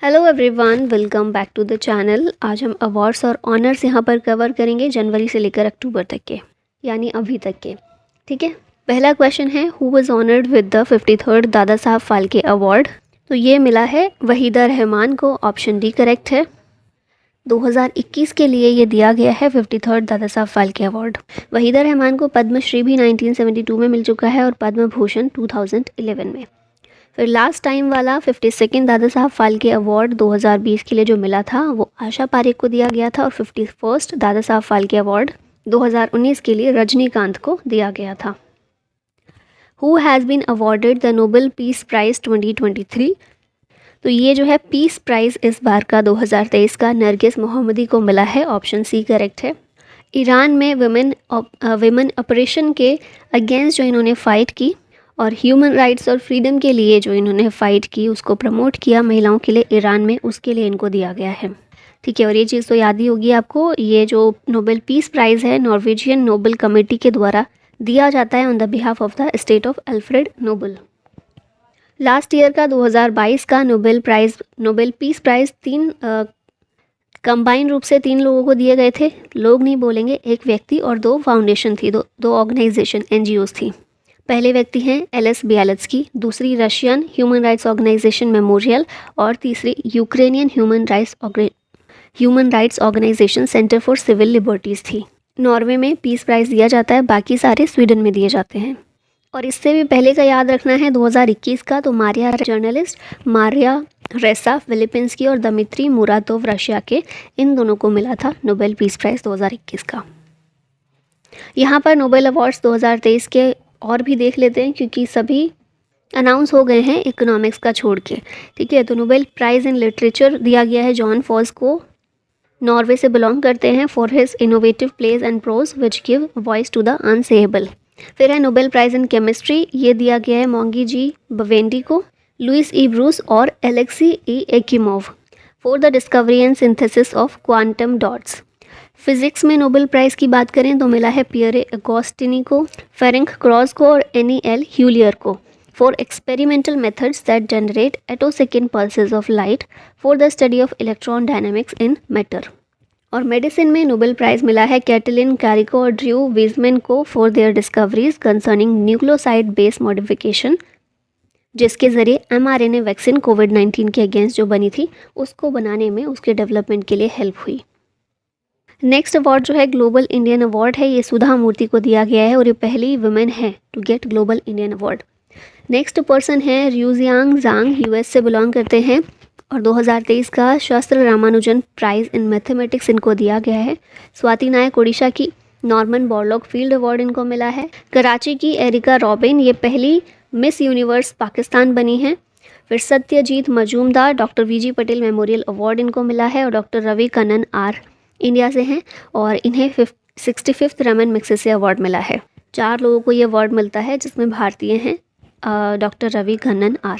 Hello everyone, welcome back to the channel. आज हम awards और ऑनर्स यहाँ पर कवर करेंगे जनवरी से लेकर अक्टूबर तक के, यानी अभी तक के। ठीक है, पहला क्वेश्चन है, who was honoured with the 53rd Dada Saheb Phalke award. तो ये मिला है वहीदा रहमान को। ऑप्शन डी करेक्ट है। 2021 के लिए ये दिया गया है 53rd दादा साहब फाल्के अवार्ड। वहीदा रहमान को पद्मश्री भी 1972 में मिल चुका है और पद्म भूषण 2011 में। फिर लास्ट टाइम वाला 52nd दादा साहब फाल्के अवार्ड 2020 के लिए जो मिला था वो आशा पारेख को दिया गया था, और 51st दादा साहब फाल्के अवार्ड 2019 के लिए रजनीकांत को दिया गया था। Who has been awarded the Nobel peace prize 2023। तो ये जो है पीस प्राइज़ इस बार का 2023 का नरगिस मोहम्मदी को मिला है। ऑप्शन सी करेक्ट है। ईरान में विमेन ऑपरेशन के अगेंस्ट जो इन्होंने फ़ाइट की और ह्यूमन राइट्स और फ्रीडम के लिए जो इन्होंने फ़ाइट की, उसको प्रमोट किया महिलाओं के लिए ईरान में, उसके लिए इनको दिया गया है। ठीक है, और ये चीज़ तो याद ही होगी आपको, ये जो नोबेल पीस प्राइज़ है नॉर्वेजियन नोबेल कमेटी के द्वारा दिया जाता है on the behalf of the state of Alfred Nobel. Last year का 2022 का नोबेल पीस प्राइज़ कंबाइन रूप से 3 लोगों को दिए गए थे। लोग नहीं बोलेंगे, एक व्यक्ति और 2 फाउंडेशन थी, दो ऑर्गेनाइजेशन NGOs थी। पहले व्यक्ति हैं LS बियालत्स्की, दूसरी Russian human rights organisation memorial, और तीसरी Ukrainian human rights organisation centre for civil liberties थी। नॉर्वे में पीस प्राइज़ दिया जाता है, बाकी सारे स्वीडन में दिए जाते हैं। और इससे भी पहले का याद रखना है 2021 का, तो मारिया जर्नलिस्ट मारिया रेसा फिलीपींस की और दमित्री मुरातोव रशिया के, इन दोनों को मिला था नोबेल पीस प्राइज़ 2021 का। यहाँ पर नोबेल अवार्ड्स 2023 के और भी देख लेते हैं, क्योंकि सभी अनाउंस हो गए हैं इकोनॉमिक्स का छोड़ के। ठीक है, तो नोबेल प्राइज़ इन लिटरेचर दिया गया है जॉन फॉस को, नॉर्वे से बिलोंग करते हैं, for his innovative plays and prose which give voice to the unsayable. फिर है नोबेल प्राइज़ इन केमिस्ट्री, ये दिया गया है मोंगी जी बवेंडी को, लुइस ई ब्रूस और Alexei E Ekimov, for the discovery and synthesis of quantum dots. Physics में Nobel prize की बात करें तो मिला है पियरे अगोस्टिनी को, फेरेंक क्रॉस को और NEL ह्यूलियर को, for experimental methods that generate attosecond pulses of light for the study of electron dynamics in matter. और मेडिसिन में नोबेल प्राइज़ मिला है कैटलिन कैरिको और ड्रू विजमैन को, for their discoveries concerning nucleoside base modification, जिसके ज़रिए mRNA vaccine कोविड-19 के against जो बनी थी उसको बनाने में, उसके डेवलपमेंट के लिए हेल्प हुई। नेक्स्ट अवार्ड जो है ग्लोबल इंडियन अवार्ड है, ये सुधा मूर्ति को दिया गया है और ये पहली वुमेन है to get global Indian award. Next person है र्यूजियांग जांग, US से बिलोंग करते हैं, और 2023 का शास्त्र रामानुजन प्राइज़ इन मैथमेटिक्स इनको दिया गया है। स्वाति नायक उड़ीसा की, नॉर्मन बोरलॉग फील्ड अवार्ड इनको मिला है। कराची की एरिका रॉबिन, ये पहली मिस यूनिवर्स पाकिस्तान बनी है। फिर Satyajit Majumdar, doctor VG Patel memorial award इनको मिला है, और doctor Ravi Kannan R India से हैं और इन्हें 65th रमन मैग्सेसे अवार्ड मिला है। 4 लोगों को ये अवार्ड मिलता है, जिसमें भारतीय हैं doctor Ravi Kannan R।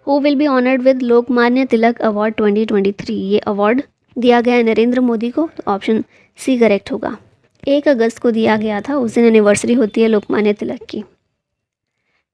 Who will be honoured with Lokmanya Tilak award 2023। ये अवार्ड दिया गया है नरेंद्र मोदी को, तो ऑप्शन सी करेक्ट होगा। 1 अगस्त को दिया गया था, उस दिन एनिवर्सरी होती है लोकमान्य तिलक की।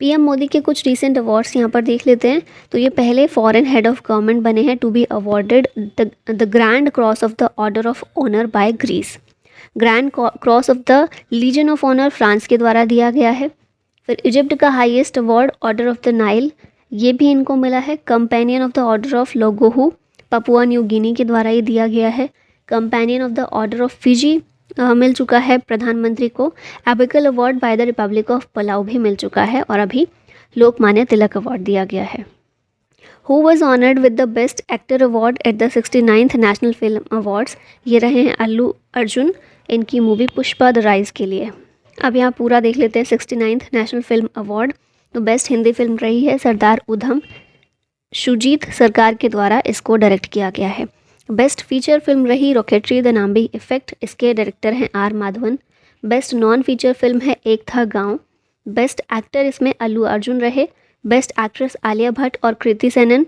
PM मोदी के कुछ रीसेंट अवार्ड्स यहाँ पर देख लेते हैं। तो ये पहले फॉरेन हेड ऑफ गवर्नमेंट बने हैं to be awarded the grand cross of the order of honour by Greece. Grand cross of the legion of honour France के द्वारा दिया गया है। फिर इजिप्ट का highest award order of the Nile, ये भी इनको मिला है। Companion of the order of Logohu, Papua New Guinea के द्वारा ये दिया गया है। Companion of the order of Fiji मिल चुका है प्रधानमंत्री को। एबिकल award by the republic of Palau भी मिल चुका है, और अभी लोकमान्य तिलक अवार्ड दिया गया है। Who was honoured with the best actor award at the 69th national film awards, ये रहे हैं अल्लू अर्जुन, इनकी मूवी पुष्पा द राइज के लिए। अब यहाँ पूरा देख लेते हैं 69th नेशनल फिल्म अवार्ड। तो बेस्ट हिंदी फिल्म रही है सरदार उधम, शुजीत सरकार के द्वारा इसको डायरेक्ट किया गया है। बेस्ट फीचर फिल्म रही रॉकेटरी द नाम्बी इफेक्ट, इसके डायरेक्टर हैं R Madhavan. Best non feature film है एक था गांव। बेस्ट एक्टर इसमें अल्लू अर्जुन रहे। बेस्ट एक्ट्रेस आलिया भट्ट और Kriti Sanon.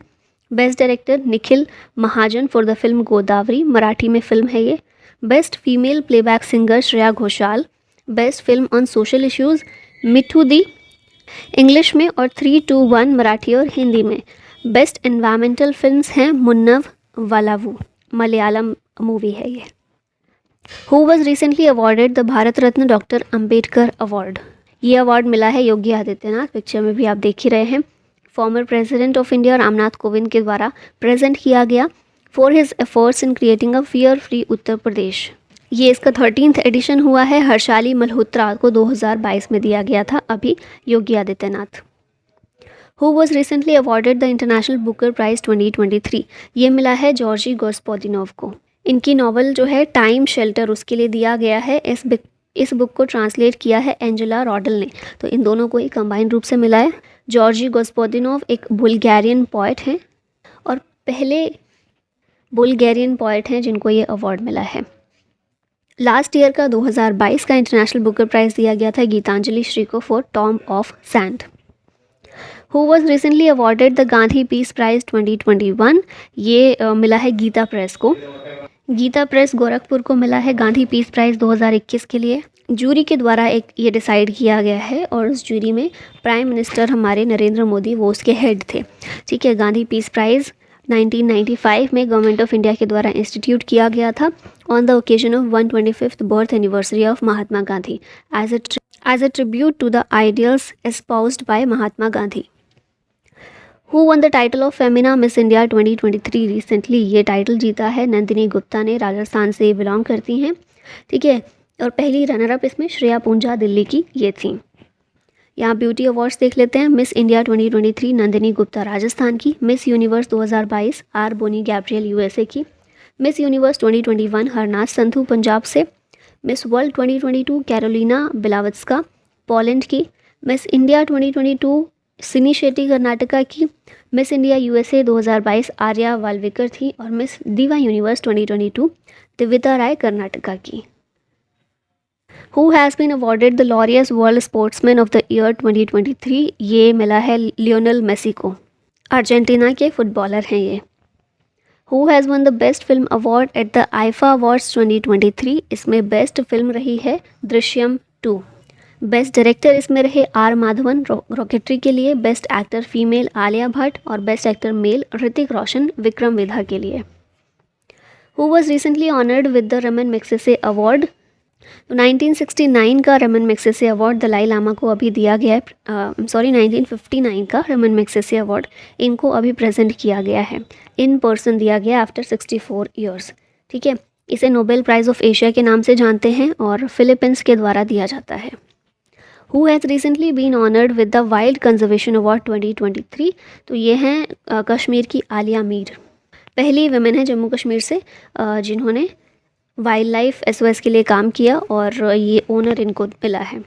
Best director Nikhil Mahajan for the film Godavari, Marathi में फिल्म है ये। Best female playback singer Shreya Ghoshal. Best film on social issues Mithu Di English में और 3, 2, 1 मराठी और हिंदी में। बेस्ट एनवायरमेंटल फिल्म्स हैं मुन्नव वलावू, मलयालम मूवी है ये। Who was recently awarded the Bharat Ratna doctor Ambedkar award? ये अवार्ड मिला है योगी आदित्यनाथ, पिक्चर में भी आप देख ही रहे हैं। Former president of India Ramnath Kovind के द्वारा प्रेजेंट किया गया for his efforts in creating a fear free Uttar Pradesh. ये इसका 13th एडिशन हुआ है। हर्षाली मल्होत्रा को 2022 में दिया गया था, अभी Yogi Adityanath. Who was recently awarded the international Booker prize 2023? ये मिला है जॉर्जी गोस्पोदिनोव को। इनकी नॉवल जो है टाइम शेल्टर, उसके लिए दिया गया है। इस बुक को ट्रांसलेट किया है एंजेला रॉडल ने, तो इन दोनों को ही कंबाइन रूप से मिला है। जॉर्जी गोस्पोदिनोव एक बुल्गारियन पोएट हैं और पहले बुल्गारियन पोएट हैं जिनको ये अवार्ड मिला है। लास्ट ईयर का 2022 का इंटरनेशनल बुकर प्राइज़ दिया गया था गीतांजलि श्री को for Tom of sand. Who was recently awarded the Gandhi peace prize 2021? ये मिला है गीता प्रेस को। गीता प्रेस गोरखपुर को मिला है गांधी पीस प्राइज़ 2021 के लिए। जूरी के द्वारा एक ये डिसाइड किया गया है और उस जूरी में प्राइम मिनिस्टर हमारे नरेंद्र मोदी वो उसके हेड थे। ठीक है, गांधी पीस प्राइज़ 1995 में गवर्नमेंट ऑफ इंडिया के द्वारा इंस्टीट्यूट किया गया था on the occasion of 125th birth anniversary of Mahatma Gandhi as a tribute to the ideals espoused by Mahatma Gandhi. Who won the title of Femina Miss India 2023 recently? ये टाइटल जीता है नंदिनी गुप्ता ने, राजस्थान से बिलोंग करती हैं। ठीक है, और पहली रनरअप इसमें श्रेया पूंजा दिल्ली की ये थी। यहाँ ब्यूटी अवार्ड्स देख लेते हैं। मिस इंडिया 2023 नंदिनी गुप्ता राजस्थान की। Miss Universe 2022 R Bonney Gabriel USA की। मिस यूनिवर्स 2021 हरनाथ संधू पंजाब से। Miss World 2022 Karolina Bielawska Poland की। मिस इंडिया 2022 सिनी शेट्टी कर्नाटका की। Miss India USA 2022 Arya Walvekar थी और मिस दीवा यूनिवर्स 2022 दिव्यता राय कर्नाटका की। Who has been awarded the Laureus world sportsman of the year 2023? ये मिला है लियोनेल मेसी को, अर्जेंटीना के फुटबॉलर हैं ये। Who has won the best film award at the IIFA awards 2023? इसमें बेस्ट फिल्म रही है दृश्यम 2। बेस्ट डायरेक्टर इसमें रहे आर माधवन रॉकेटरी के लिए। Best actor female Alia Bhatt और best actor mail Hrithik Roshan Vikram Vedha के लिए। Who was recently honoured with the Raman Magsaysay award? तो 1969 का रमन मैग्सेसे अवार्ड दलाई लामा को अभी दिया गया है। 1959 का रमन मैग्सेसे अवार्ड इनको अभी प्रेजेंट किया गया है, इन पर्सन दिया गया आफ्टर 64 ईयर्स। ठीक है, इसे नोबेल प्राइज़ ऑफ एशिया के नाम से जानते हैं और फिलीपींस के द्वारा दिया जाता है। Who has recently been honoured with the wild conservation award 2023? तो ये हैं कश्मीर की आलिया मीर, पहली वुमेन है जम्मू कश्मीर से जिन्होंने वाइल्ड लाइफ SOS के लिए काम किया और ये ओनर इनको मिला है।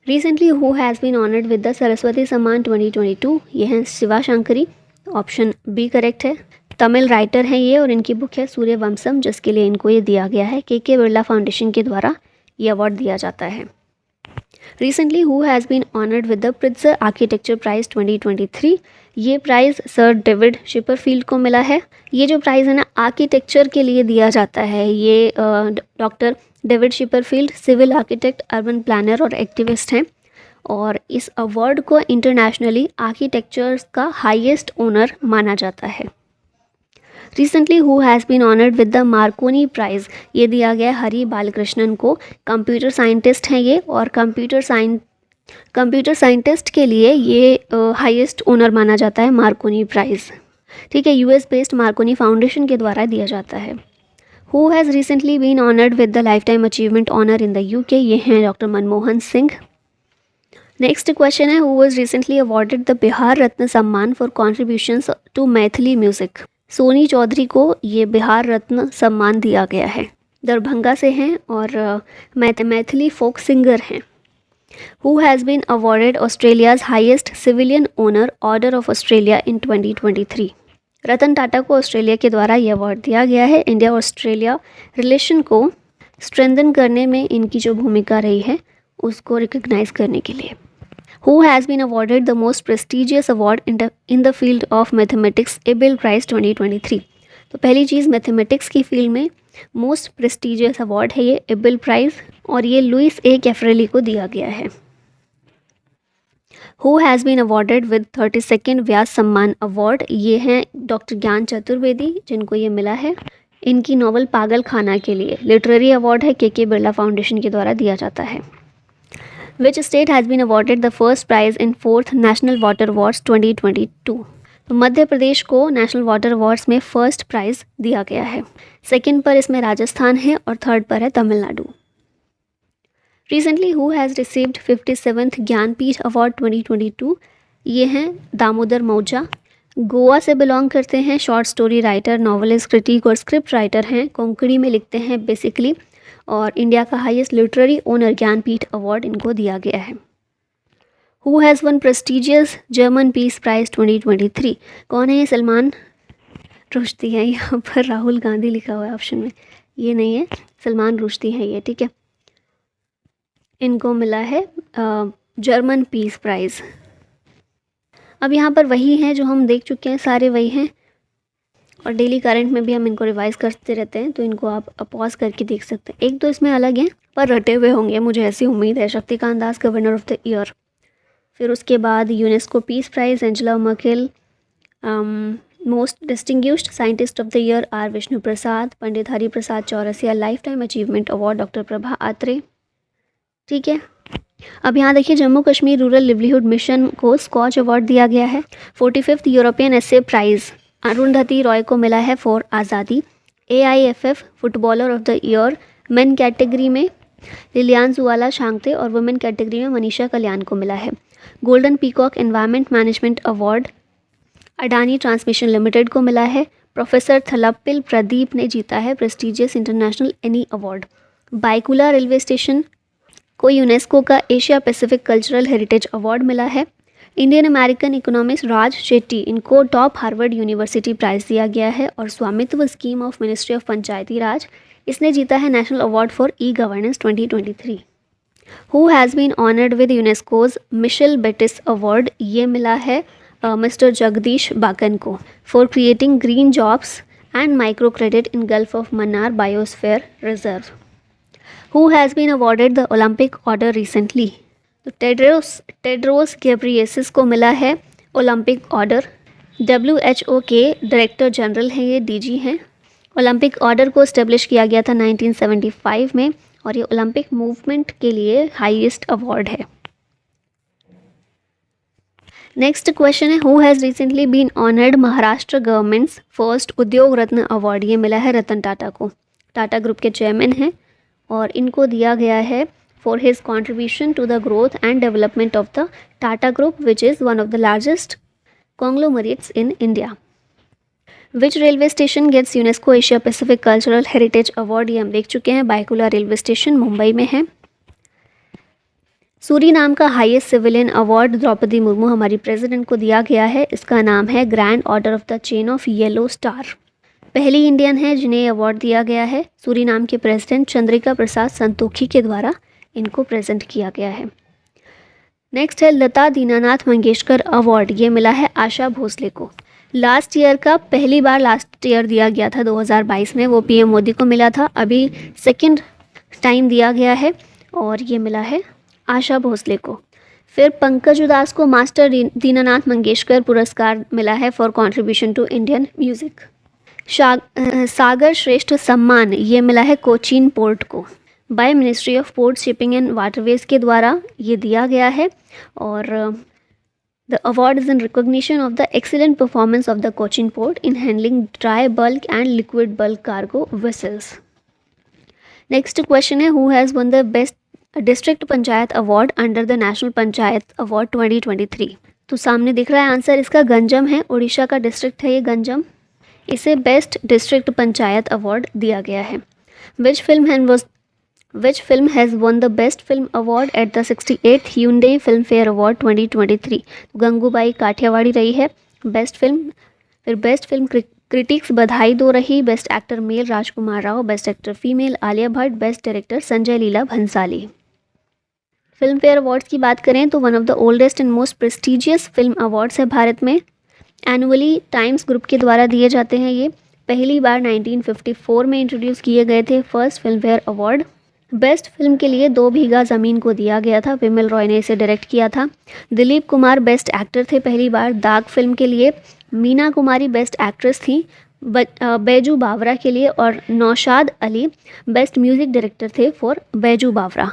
Recently who has been honoured with the Saraswati Samman 2022? ये हैं Shiva Shankari, option B correct है। तमिल राइटर हैं ये और इनकी बुक है सूर्यवंशम, जिसके लिए इनको ये दिया गया है। के बिरला फाउंडेशन के द्वारा ये अवार्ड दिया जाता है। Recently who has been honoured with the Pritzker architecture prize 2023? ये प्राइज़ सर डेविड शिपरफील्ड को मिला है। ये जो प्राइज़ है ना आर्किटेक्चर के लिए दिया जाता है, ये doctor David Chipperfield civil architect, urban planner और एक्टिविस्ट हैं और इस अवार्ड को इंटरनेशनली आर्किटेक्चर का हाईएस्ट ऑनर माना जाता है। Recently who has been honoured with the Marconi prize? ये दिया गया हरि बालकृष्णन को, कंप्यूटर साइंटिस्ट हैं ये और कंप्यूटर साइंटिस्ट के लिए ये हाईएस्ट ऑनर माना जाता है मार्कोनी प्राइज़। ठीक है, US बेस्ड मार्कोनी फाउंडेशन के द्वारा दिया जाता है। Who has recently been honoured with the life time achievement honour in the UK? ये हैं doctor Manmohan Singh. Next question है who was recently awarded the Bihar Ratna Samman for contributions to Maithili music? Soni Chaudhary को ये बिहार रत्न सम्मान दिया गया है, दरभंगा से हैं और मैथिली फोक सिंगर हैं। Who has been awarded Australia's highest civilian honour order of Australia in 2023? Ratan Tata को ऑस्ट्रेलिया के द्वारा ये अवार्ड दिया गया है। इंडिया ऑस्ट्रेलिया रिलेशन को स्ट्रेंथन करने में इनकी जो भूमिका रही है उसको रिकग्नाइज करने के लिए। Who has been awarded the most prestigious award in the field of mathematics Abel Prize 2023? तो पहली चीज़ मैथमेटिक्स की फील्ड में मोस्ट प्रेस्टिजियस अवार्ड है ये एबेल प्राइज़ और ये लुइस ए कैफरेली को दिया गया है। Who has been awarded with 32nd Vyas Samman award, ये हैं डॉक्टर ज्ञान चतुर्वेदी जिनको ये मिला है इनकी नॉवल पागल खाना के लिए। लिटरेरी अवार्ड है के बिरला फाउंडेशन के द्वारा दिया जाता है। Which state has been awarded the first prize in 4th national water awards 2022, तो मध्य प्रदेश को नेशनल वाटर अवार्ड्स में फर्स्ट प्राइज़ दिया गया है। सेकंड पर इसमें राजस्थान है और थर्ड पर है Tamil Nadu. Recently who has received 57th Jnanpith award 2022, ये हैं दामोदर मौजा, गोवा से बिलोंग करते हैं, short story writer, novelist, critic और स्क्रिप्ट राइटर हैं, कोंकणी में लिखते हैं बेसिकली, और इंडिया का highest literary honour Jnanpith award इनको दिया गया है। Who has won prestigious German peace prize 2023, कौन है ये? सलमान रुश्दी है। यहाँ पर राहुल गांधी लिखा हुआ है ऑप्शन में, ये नहीं है, सलमान रुश्दी है ये, ठीक है। इनको मिला है जर्मन पीस प्राइज़। अब यहाँ पर वही हैं जो हम देख चुके हैं, सारे वही हैं, और डेली करंट में भी हम इनको रिवाइज करते रहते हैं, तो इनको आप पॉज करके देख सकते हैं। एक तो इसमें अलग हैं पर रटे हुए होंगे, मुझे ऐसी उम्मीद है। Shaktikanta Das governor of the year, फिर उसके बाद UNESCO peace prize Angela Merkel, most distinguished scientist of the year R Vishnu Prasad, Pandit Hari Prasad Chaurasia life time achievement award doctor Prabha Atre, ठीक है। अब यहाँ देखिए Jammu Kashmir rural livelihood mission को स्कॉच अवार्ड दिया गया है। 45th European essay prize Arundhati Roy को मिला है for Azadi. AIFF footballer of the year main category में लिलियान जुवाला शांगते और वुमेन कैटेगरी में मनीषा कल्याण को मिला है। Golden peacock environment management award Adani transmission limited को मिला है। प्रोफेसर थलप्पिल प्रदीप ने जीता है prestigious international any award. Byculla railway station को यूनेस्को का Asia Pacific cultural heritage award मिला है। इंडियन अमेरिकन इकोनॉमिस्ट राज शेट्टी, इनको टॉप हार्वर्ड यूनिवर्सिटी प्राइज़ दिया गया है। और Svamitva scheme of ministry of Panchayati Raj, इसने जीता है national award for e governance 2023। Who has been honoured with UNESCO's Michel Batisse award, ये मिला है मिस्टर जगदीश बाकन को for creating green jobs and micro credit in gulf of Mannar biosphere reserve. Who has been awarded the Olympic order recently, तो Tedros Ghebreyesus को मिला है Olympic order. WHO के director general हैं, ये DG हैं। ओलंपिक ऑर्डर को इस्टेब्लिश किया गया था 1975 में, और ये ओलंपिक मूवमेंट के लिए हाईएस्ट अवार्ड है। नेक्स्ट क्वेश्चन है who has recently been honoured Maharashtra government's first Udyog Ratna award, ये मिला है रतन टाटा को। टाटा ग्रुप के चेयरमैन हैं और इनको दिया गया है for his contribution to the growth and development of the Tata group which is one of the largest conglomerates in India. Which railway station gets UNESCO Asia Pacific cultural heritage award, ये हम देख चुके हैं। बायकुला रेलवे स्टेशन मुंबई में है। Suriname का highest civilian award Draupadi Murmu हमारी president को दिया गया है। इसका नाम है grand order of the chain of yellow star. पहली इंडियन है जिन्हें अवार्ड दिया गया है। सूरीनाम के प्रेसिडेंट चंद्रिका प्रसाद संतोखी के द्वारा इनको प्रेजेंट किया गया है। नेक्स्ट है लता दीनानाथ मंगेशकर अवार्ड, ये मिला है आशा भोसले को। लास्ट ईयर का पहली बार लास्ट ईयर दिया गया था 2022 में, वो PM मोदी को मिला था। अभी सेकंड टाइम दिया गया है और ये मिला है आशा भोसले को। फिर पंकज उदास को मास्टर दीनानाथ मंगेशकर पुरस्कार मिला है for contribution to Indian music. Sagar Shreshtha Samman ये मिला है कोचीन पोर्ट को। By ministry of port shipping and waterways के द्वारा ये दिया गया है और the award is in recognition of the excellent performance of the Cochin port in handling dry bulk and liquid bulk cargo vessels. Next question है who has won the best district panchayat award under the national panchayat award 2023। तो सामने दिख रहा है answer इसका, गंजम है, उड़ीसा का district है ये गंजम। इसे बेस्ट डिस्ट्रिक्ट पंचायत अवार्ड दिया गया है। Which film has won the Best Film Award at the 68th Hyundai Film Fair Award 2023? Gangubai Kathiawadi रही है बेस्ट फिल्म। फिर best film critics Badhaai Do रही। Best actor male Rajkummar Rao, best actor female Alia Bhatt, best director Sanjay Leela Bhansali. Filmfare awards की बात करें तो one of the oldest and most prestigious film awards है भारत में। एनुअली टाइम्स ग्रुप के द्वारा दिए जाते हैं। ये पहली बार 1954 में इंट्रोड्यूस किए गए थे first film fair award. Best film के लिए 2 बीघा ज़मीन को दिया गया था, विमल रॉय ने इसे डायरेक्ट किया था। दिलीप कुमार बेस्ट एक्टर थे पहली बार दाग फिल्म के लिए। मीना कुमारी बेस्ट एक्ट्रेस थी बैजू बावरा के लिए, और Naushad Ali best music director थे for Baiju Bawra.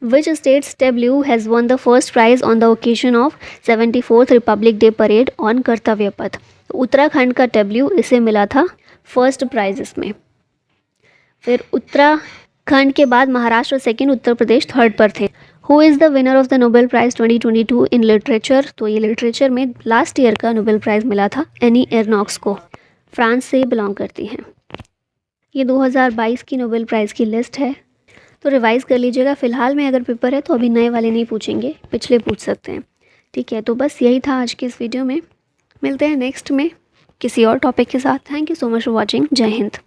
Which state's tableau has won the first prize on the occasion of 74th Republic Day Parade on कर्तव्य पथ? उत्तराखंड का टेब्ल्यू इसे मिला था फर्स्ट प्राइज इसमें। फिर उत्तराखंड के बाद महाराष्ट्र सेकंड, उत्तर प्रदेश थर्ड पर थे। Who is the winner of the Nobel prize 2022 in literature? तो ये लिटरेचर में लास्ट ईयर का नोबेल प्राइज़ मिला था एनी एरनॉक्स को, फ्रांस से बिलोंग करती हैं। ये 2022 की नोबेल प्राइज़ की लिस्ट है, तो रिवाइज़ कर लीजिएगा। फ़िलहाल में अगर पेपर है तो अभी नए वाले नहीं पूछेंगे, पिछले पूछ सकते हैं। ठीक है, तो बस यही था आज के इस वीडियो में। मिलते हैं नेक्स्ट में किसी और टॉपिक के साथ। Thank you so much for watching. जय हिंद।